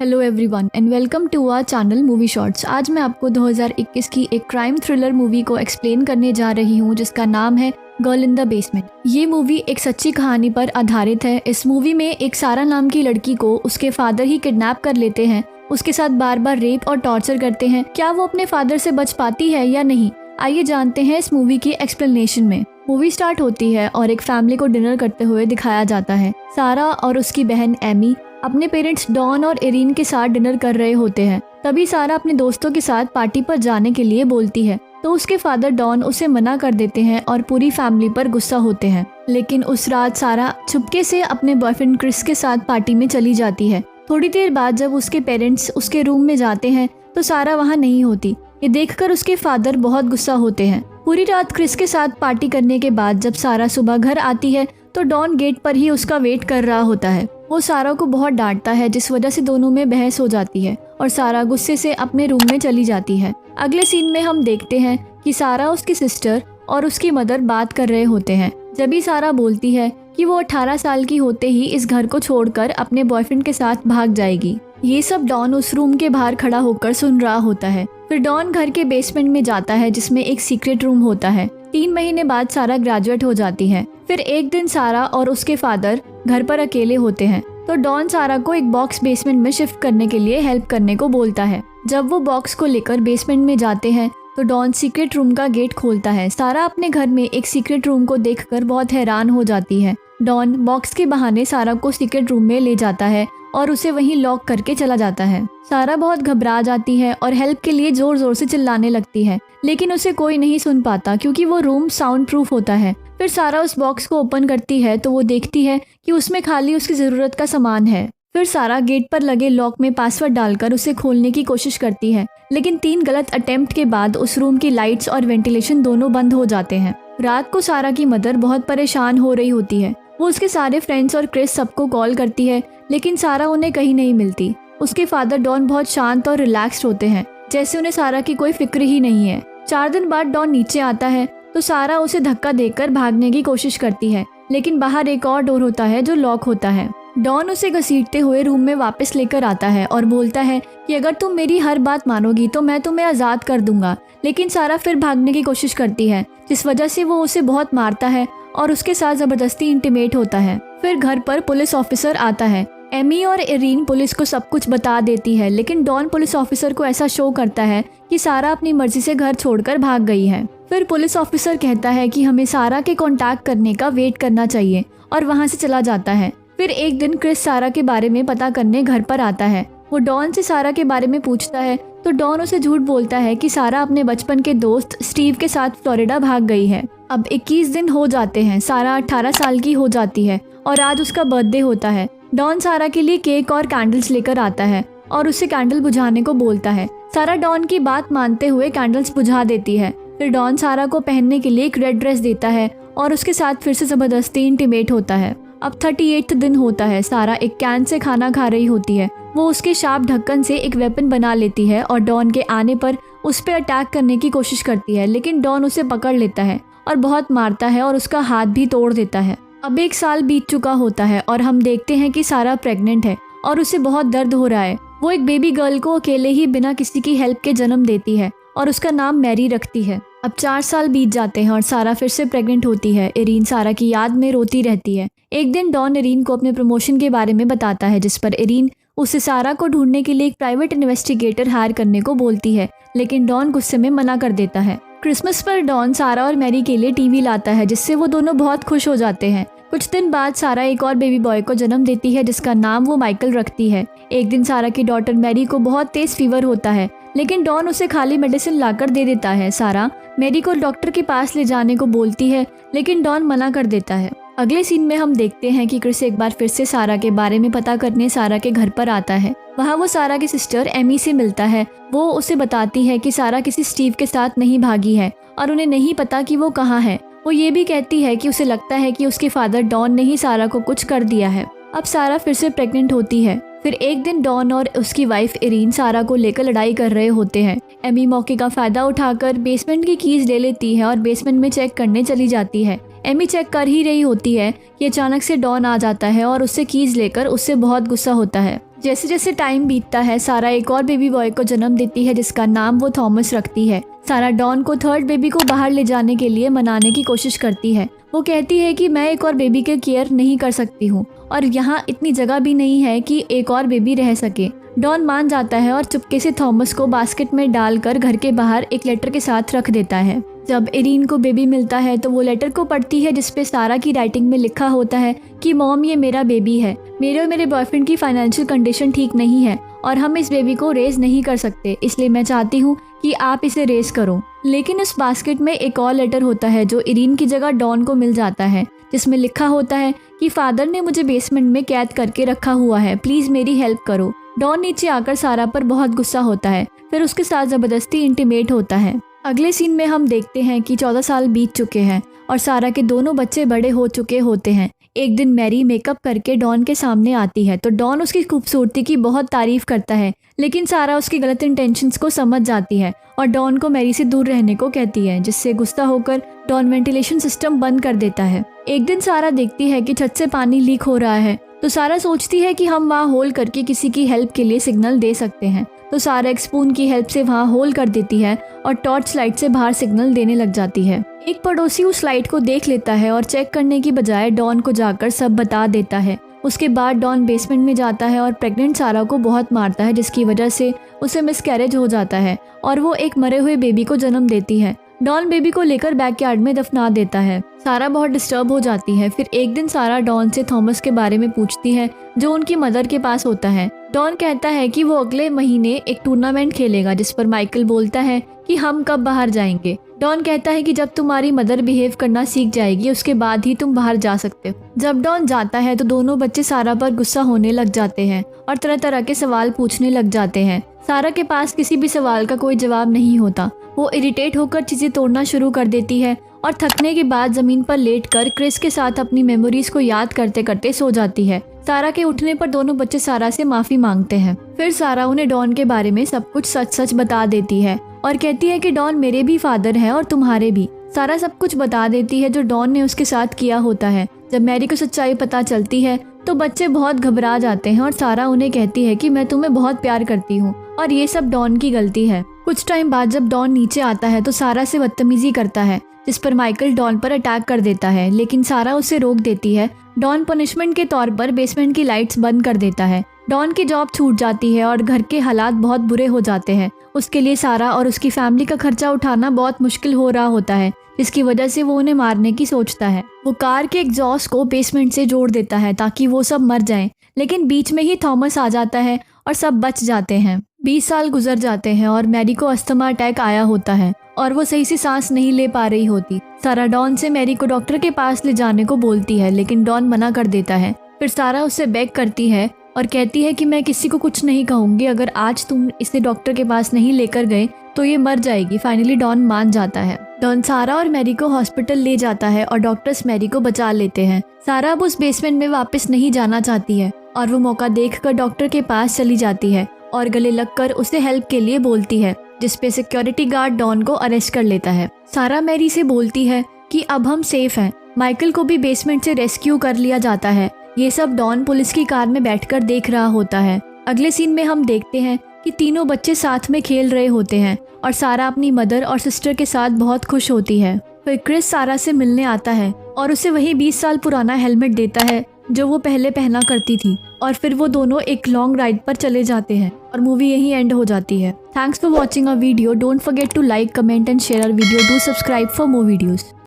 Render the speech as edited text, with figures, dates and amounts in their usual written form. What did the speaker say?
Hello everyone and welcome to our channel movie shorts. आज मैं आपको 2021 की एक क्राइम थ्रिलर मूवी को एक्सप्लेन करने जा रही हूँ जिसका नाम है गर्ल इन द बेसमेंट। ये मूवी एक सच्ची कहानी पर आधारित है। इस मूवी में एक सारा नाम की लड़की को उसके फादर ही किडनैप कर लेते हैं, उसके साथ बार बार रेप और टॉर्चर करते हैं। क्या वो अपने फादर से बच पाती है या नहीं, आइए जानते हैं इस मूवी की एक्सप्लेनेशन में। मूवी स्टार्ट होती है और एक फैमिली को डिनर करते हुए दिखाया जाता है। सारा और उसकी बहन एमी अपने पेरेंट्स डॉन और एरिन के साथ डिनर कर रहे होते हैं। तभी सारा अपने दोस्तों के साथ पार्टी पर जाने के लिए बोलती है तो उसके फादर डॉन उसे मना कर देते हैं और पूरी फैमिली पर गुस्सा होते हैं। लेकिन उस रात सारा चुपके से अपने बॉयफ्रेंड क्रिस के साथ पार्टी में चली जाती है। थोड़ी देर बाद जब उसके पेरेंट्स उसके रूम में जाते हैं तो सारा वहाँ नहीं होती। ये देखकर उसके फादर बहुत गुस्सा होते हैं। पूरी रात क्रिस के साथ पार्टी करने के बाद जब सारा सुबह घर आती है तो डॉन गेट पर ही उसका वेट कर रहा होता है। वो सारा को बहुत डांटता है जिस वजह से दोनों में बहस हो जाती है और सारा गुस्से से अपने रूम में चली जाती है। अगले सीन में हम देखते हैं कि सारा, उसकी सिस्टर और उसकी मदर बात कर रहे होते हैं। जब भी सारा बोलती है कि वो 18 साल की होते ही इस घर को छोड़कर अपने बॉयफ्रेंड के साथ भाग जाएगी। ये सब डॉन उस रूम के बाहर खड़ा होकर सुन रहा होता है। फिर डॉन घर के बेसमेंट में जाता है जिसमें एक सीक्रेट रूम होता है। 3 महीने बाद सारा ग्रेजुएट हो जाती है। फिर एक दिन सारा और उसके फादर घर पर अकेले होते हैं तो डॉन सारा को एक बॉक्स बेसमेंट में शिफ्ट करने के लिए हेल्प करने को बोलता है। जब वो बॉक्स को लेकर बेसमेंट में जाते हैं तो डॉन सीक्रेट रूम का गेट खोलता है। सारा अपने घर में एक सीक्रेट रूम को देखकर बहुत हैरान हो जाती है। डॉन बॉक्स के बहाने सारा को सीक्रेट रूम में ले जाता है और उसे वहीं लॉक करके चला जाता है। सारा बहुत घबरा जाती है और हेल्प के लिए जोर जोर से चिल्लाने लगती है, लेकिन उसे कोई नहीं सुन पाता क्योंकि वो रूम साउंड प्रूफ होता है। फिर सारा उस बॉक्स को ओपन करती है तो वो देखती है कि उसमें खाली उसकी ज़रूरत का सामान है। फिर सारा गेट पर लगे लॉक में पासवर्ड डालकर उसे खोलने की कोशिश करती है, लेकिन 3 गलत अटेम्प्ट के बाद उस रूम की लाइट्स और वेंटिलेशन दोनों बंद हो जाते हैं। रात को सारा की मदर बहुत परेशान हो रही होती है। वो उसके सारे फ्रेंड्स और क्रिस सबको कॉल करती है, लेकिन सारा उन्हें कहीं नहीं मिलती। उसके फादर डॉन बहुत शांत और रिलैक्स्ड होते हैं, जैसे उन्हें सारा की कोई फिक्र ही नहीं है। 4 दिन बाद डॉन नीचे आता है तो सारा उसे धक्का देकर भागने की कोशिश करती है, लेकिन बाहर एक और डोर होता है जो लॉक होता है। डॉन उसे घसीटते हुए रूम में वापस लेकर आता है और बोलता है कि अगर तुम मेरी हर बात मानोगी तो मैं तुम्हें आज़ाद कर दूंगा। लेकिन सारा फिर भागने की कोशिश करती है जिस वजह से वो उसे बहुत मारता है और उसके साथ ज़बरदस्ती इंटीमेट होता है। फिर घर पर पुलिस ऑफिसर आता है। एमी और एरिन पुलिस को सब कुछ बता देती है, लेकिन डॉन पुलिस ऑफिसर को ऐसा शो करता है कि सारा अपनी मर्जी से घर छोड़कर भाग गई है। फिर पुलिस ऑफिसर कहता है कि हमें सारा के कांटेक्ट करने का वेट करना चाहिए और वहां से चला जाता है। फिर एक दिन क्रिस सारा के बारे में पता करने घर पर आता है। वो डॉन से सारा के बारे में पूछता है तो डॉन उसे झूठ बोलता है कि सारा अपने बचपन के दोस्त स्टीव के साथ फ्लोरिडा भाग गई है। अब 21 दिन हो जाते हैं। सारा 18 साल की हो जाती है और आज उसका बर्थडे होता है। डॉन सारा के लिए केक और कैंडल्स लेकर आता है और उसे कैंडल बुझाने को बोलता है। सारा डॉन की बात मानते हुए कैंडल्स बुझा देती है। फिर डॉन सारा को पहनने के लिए एक रेड ड्रेस देता है और उसके साथ फिर से ज़बरदस्ती इंटीमेट होता है। अब 38 दिन होता है। सारा एक कैन से खाना खा रही होती है। वो उसके शार्प ढक्कन से एक वेपन बना लेती है और डॉन के आने पर उस पर अटैक करने की कोशिश करती है, लेकिन डॉन उसे पकड़ लेता है और बहुत मारता है और उसका हाथ भी तोड़ देता है। अब 1 साल बीत चुका होता है और हम देखते हैं कि सारा प्रेग्नेंट है और उसे बहुत दर्द हो रहा है। वो एक बेबी गर्ल को अकेले ही बिना किसी की हेल्प के जन्म देती है और उसका नाम मैरी रखती है। अब 4 साल बीत जाते हैं और सारा फिर से प्रेग्नेंट होती है। एरिन सारा की याद में रोती रहती है। एक दिन डॉन एरिन को अपने प्रमोशन के बारे में बताता है, जिस पर एरिन उसे सारा को ढूंढने के लिए एक प्राइवेट इन्वेस्टिगेटर हायर करने को बोलती है, लेकिन डॉन गुस्से में मना कर देता है। क्रिसमस पर डॉन सारा और मैरी के लिए टीवी लाता है, जिससे वो दोनों बहुत खुश हो जाते हैं। कुछ दिन बाद सारा एक और बेबी बॉय को जन्म देती है जिसका नाम वो माइकल रखती है। एक दिन सारा की डॉटर मैरी को बहुत तेज फीवर होता है, लेकिन डॉन उसे खाली मेडिसिन लाकर दे देता है। सारा मैरी को डॉक्टर के पास ले जाने को बोलती है, लेकिन डॉन मना कर देता है। अगले सीन में हम देखते हैं कि क्रिस एक बार फिर से सारा के बारे में पता करने सारा के घर पर आता है। वहाँ वो सारा की सिस्टर एमी से मिलता है। वो उसे बताती है कि सारा किसी स्टीव के साथ नहीं भागी है और उन्हें नहीं पता कि वो कहाँ है। वो ये भी कहती है कि उसे लगता है कि उसके फादर डॉन ने ही सारा को कुछ कर दिया है। अब सारा फिर से प्रेग्नेंट होती है। फिर एक दिन डॉन और उसकी वाइफ एरिन सारा को लेकर लड़ाई कर रहे होते हैं। एमी मौके का फायदा उठाकर बेसमेंट की कीज ले लेती है और बेसमेंट में चेक करने चली जाती है। एमी चेक कर ही रही होती है कि अचानक से डॉन आ जाता है और उससे कीज लेकर उससे बहुत गुस्सा होता है। जैसे जैसे टाइम बीतता है सारा एक और बेबी बॉय को जन्म देती है जिसका नाम वो थॉमस रखती है। सारा डॉन को थर्ड बेबी को बाहर ले जाने के लिए मनाने की कोशिश करती है। वो कहती है कि मैं एक और बेबी की केयर नहीं कर सकती हूँ और यहाँ इतनी जगह भी नहीं है कि एक और बेबी रह सके। डॉन मान जाता है और चुपके से थॉमस को बास्केट में डालकर घर के बाहर एक लेटर के साथ रख देता है। जब इरीन को बेबी मिलता है तो वो लेटर को पढ़ती है जिसपे सारा की राइटिंग में लिखा होता है कि मॉम ये मेरा बेबी है, मेरे और मेरे बॉयफ्रेंड की फाइनेंशियल कंडीशन ठीक नहीं है और हम इस बेबी को रेज नहीं कर सकते, इसलिए मैं चाहती हूँ कि आप इसे रेज करो। लेकिन उस बास्केट में एक और लेटर होता है जो इरीन की जगह डॉन को मिल जाता है, जिसमें लिखा होता है कि फादर ने मुझे बेसमेंट में कैद करके रखा हुआ है, प्लीज मेरी हेल्प करो। डॉन नीचे आकर सारा पर बहुत गुस्सा होता है, फिर उसके साथ जबरदस्ती इंटीमेट होता है। अगले सीन में हम देखते हैं कि 14 साल बीत चुके हैं और सारा के दोनों बच्चे बड़े हो चुके होते हैं। एक दिन मैरी मेकअप करके डॉन के सामने आती है तो डॉन उसकी खूबसूरती की बहुत तारीफ करता है, लेकिन सारा उसकी गलत इंटेंशंस को समझ जाती है और डॉन को मैरी से दूर रहने को कहती है, जिससे गुस्सा होकर डॉन वेंटिलेशन सिस्टम बंद कर देता है। एक दिन सारा देखती है कि छत से पानी लीक हो रहा है तो सारा सोचती है कि हम वहाँ होल करके किसी की हेल्प के लिए सिग्नल दे सकते हैं। तो सारा एक स्पून की हेल्प से वहाँ होल कर देती है और टॉर्च लाइट से बाहर सिग्नल देने लग जाती है। एक पड़ोसी उस लाइट को देख लेता है और चेक करने की बजाय डॉन को जाकर सब बता देता है। उसके बाद डॉन बेसमेंट में जाता है और प्रेग्नेंट सारा को बहुत मारता है, जिसकी वजह से उसे मिसकैरेज हो जाता है और वो एक मरे हुए बेबी को जन्म देती है। डॉन बेबी को लेकर बैकयार्ड में दफना देता है। सारा बहुत डिस्टर्ब हो जाती है। फिर एक दिन सारा डॉन से थॉमस के बारे में पूछती है जो उनकी मदर के पास होता है। डॉन कहता है कि वो अगले महीने एक टूर्नामेंट खेलेगा, जिस पर माइकल बोलता है कि हम कब बाहर जाएंगे। डॉन कहता है कि जब तुम्हारी मदर बिहेव करना सीख जाएगी उसके बाद ही तुम बाहर जा सकते हो। जब डॉन जाता है तो दोनों बच्चे सारा पर गुस्सा होने लग जाते हैं और तरह तरह के सवाल पूछने लग जाते हैं। सारा के पास किसी भी सवाल का कोई जवाब नहीं होता। वो इरिटेट होकर चीजें तोड़ना शुरू कर देती है और थकने के बाद जमीन पर लेटकर क्रिस के साथ अपनी मेमोरीज को याद करते करते सो जाती है। सारा के उठने पर दोनों बच्चे सारा से माफी मांगते हैं। फिर सारा उन्हें डॉन के बारे में सब कुछ सच सच बता देती है और कहती है कि डॉन मेरे भी फादर हैं और तुम्हारे भी। सारा सब कुछ बता देती है जो डॉन ने उसके साथ किया होता है। जब मैरी को सच्चाई पता चलती है तो बच्चे बहुत घबरा जाते हैं और सारा उन्हें कहती है कि मैं तुम्हें बहुत प्यार करती हूँ और ये सब डॉन की गलती है। कुछ टाइम बाद जब डॉन नीचे आता है तो सारा से बदतमीजी करता है, जिस पर माइकल डॉन पर अटैक कर देता है, लेकिन सारा उसे रोक देती है। डॉन पनिशमेंट के तौर पर बेसमेंट की लाइट्स बंद कर देता है। डॉन की जॉब छूट जाती है और घर के हालात बहुत बुरे हो जाते हैं। उसके लिए सारा और उसकी फैमिली का खर्चा उठाना बहुत मुश्किल हो रहा होता है, जिसकी वजह से वो उन्हें मारने की सोचता है। वो कार के एग्जॉस्ट को बेसमेंट से जोड़ देता है ताकि वो सब मर जाएं, लेकिन बीच में ही थॉमस आ जाता है और सब बच जाते हैं। 20 साल गुजर जाते हैं और मैरी को अस्थमा अटैक आया होता है और वो सही से सांस नहीं ले पा रही होती। सारा डॉन से मैरी को डॉक्टर के पास ले जाने को बोलती है, लेकिन डॉन मना कर देता है। फिर सारा उससे बेग करती है और कहती है कि मैं किसी को कुछ नहीं कहूँगी, अगर आज तुम इसे डॉक्टर के पास नहीं लेकर गए तो ये मर जाएगी। फाइनली डॉन मान जाता है। डॉन सारा और मैरी को हॉस्पिटल ले जाता है और डॉक्टर्स मैरी को बचा लेते हैं। सारा अब उस बेसमेंट में वापस नहीं जाना चाहती है और वो मौका देखकर डॉक्टर के पास चली जाती है और गले लगकर उसे हेल्प के लिए बोलती है, जिसपे सिक्योरिटी गार्ड डॉन को अरेस्ट कर लेता है। सारा मैरी से बोलती है कि अब हम सेफ हैं। माइकल को भी बेसमेंट से रेस्क्यू कर लिया जाता है। ये सब डॉन पुलिस की कार में बैठकर देख रहा होता है। अगले सीन में हम देखते हैं कि तीनों बच्चे साथ में खेल रहे होते हैं और सारा अपनी मदर और सिस्टर के साथ बहुत खुश होती है। फिर क्रिस सारा से मिलने आता है और उसे वही 20 साल पुराना हेलमेट देता है जो वो पहले पहना करती थी और फिर वो दोनों एक लॉन्ग राइड पर चले जाते हैं और मूवी यहीं एंड हो जाती है। Thanks for watching a video. Don't forget to like, comment and share our video. Do subscribe for more videos.